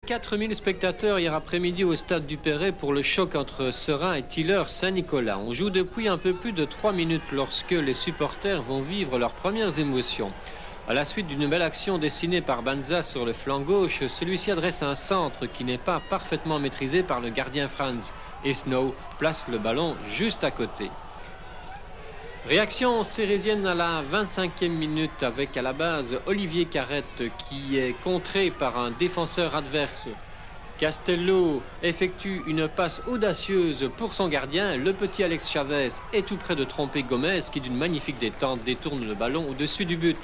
4000 spectateurs hier après-midi au stade du Perret pour le choc entre Seraing et Tilleur-Saint-Nicolas. On joue depuis un peu plus de 3 minutes lorsque les supporters vont vivre leurs premières émotions. À la suite d'une belle action dessinée par Banza sur le flanc gauche, celui-ci adresse un centre qui n'est pas parfaitement maîtrisé par le gardien Franz et Snow place le ballon juste à côté. Réaction sérésienne à la 25e minute avec à la base Olivier Carrette qui est contré par un défenseur adverse. Castello effectue une passe audacieuse pour son gardien. Le petit Alex Chavez est tout près de tromper Gomez qui d'une magnifique détente détourne le ballon au-dessus du but.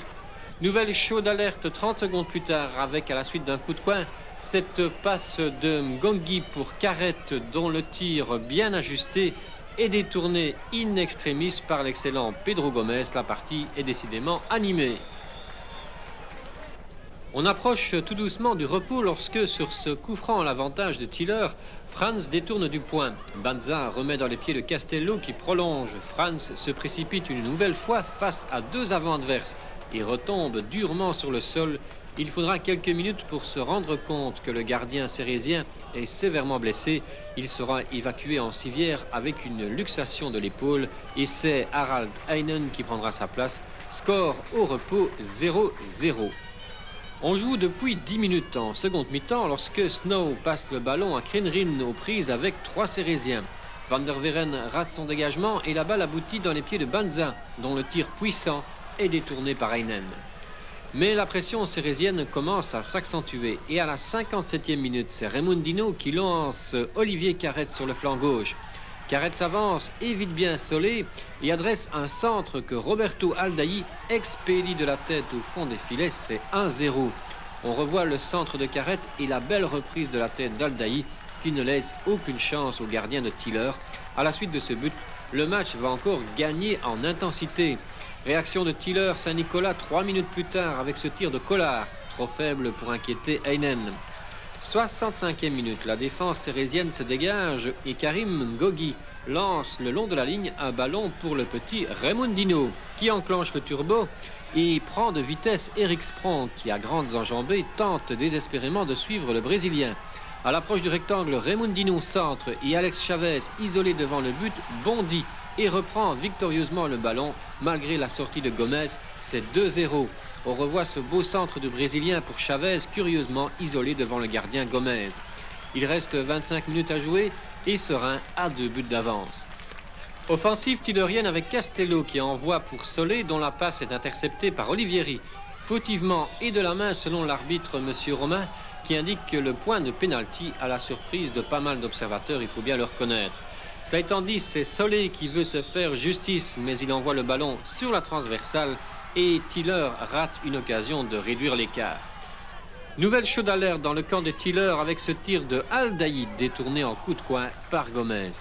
Nouvelle chaude alerte 30 secondes plus tard avec à la suite d'un coup de coin cette passe de Ngongui pour Carrette dont le tir bien ajusté est détourné in extremis par l'excellent Pedro Gomez. La partie est décidément animée. On approche tout doucement du repos lorsque sur ce coup franc à l'avantage de Tilleur, Franz détourne du point. Banza remet dans les pieds de Castello qui prolonge. Franz se précipite une nouvelle fois face à deux avants adverses et retombe durement sur le sol. Il faudra quelques minutes pour se rendre compte que le gardien sérésien est sévèrement blessé. Il sera évacué en civière avec une luxation de l'épaule et c'est Harald Heinen qui prendra sa place. Score au repos 0-0. On joue depuis 10 minutes en seconde mi-temps lorsque Snow passe le ballon à Krenrin aux prises avec trois Sérésiens. Van der Veren rate son dégagement et la balle aboutit dans les pieds de Banza dont le tir puissant est détourné par Heinen. Mais la pression sérésienne commence à s'accentuer et à la 57e minute, c'est Raimundino qui lance Olivier Carrette sur le flanc gauche. Carrette s'avance, évite bien Solé et adresse un centre que Roberto Aldaï expédie de la tête au fond des filets, c'est 1-0. On revoit le centre de Carrette et la belle reprise de la tête d'Aldaï qui ne laisse aucune chance au gardien de Tilleur. À la suite de ce but, le match va encore gagner en intensité. Réaction de Tilleur-Saint-Nicolas 3 minutes plus tard avec ce tir de Collard, trop faible pour inquiéter Heinen. 65e minute, la défense sérésienne se dégage et Karim Ngogui lance le long de la ligne un ballon pour le petit Raimundino qui enclenche le turbo et prend de vitesse Eric Sprong qui à grandes enjambées tente désespérément de suivre le Brésilien. À l'approche du rectangle, Raimundino centre et Alex Chavez isolé devant le but bondit et reprend victorieusement le ballon malgré la sortie de Gomez, c'est 2-0. On revoit ce beau centre de Brésilien pour Chavez, curieusement isolé devant le gardien Gomez. Il reste 25 minutes à jouer et Seraing a 2 buts d'avance. Offensive tilleurienne avec Castello qui envoie pour Solé dont la passe est interceptée par Olivieri. Fautivement et de la main selon l'arbitre M. Romain qui indique que le point de pénalty à la surprise de pas mal d'observateurs, il faut bien le reconnaître. Cela étant dit, c'est Solé qui veut se faire justice mais il envoie le ballon sur la transversale et Tilleur rate une occasion de réduire l'écart. Nouvelle chaude alerte dans le camp de Tilleur avec ce tir de Aldaï détourné en coup de coin par Gomez.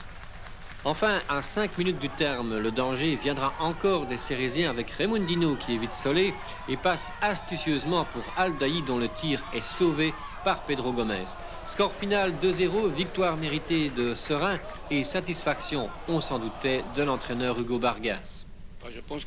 Enfin, à 5 minutes du terme, le danger viendra encore des Sérésiens avec Raimundino qui évite Solé et passe astucieusement pour Aldaï dont le tir est sauvé par Pedro Gomez. Score final 2-0, victoire méritée de Seraing et satisfaction, on s'en doutait, de l'entraîneur Hugo Bargas. Je pense que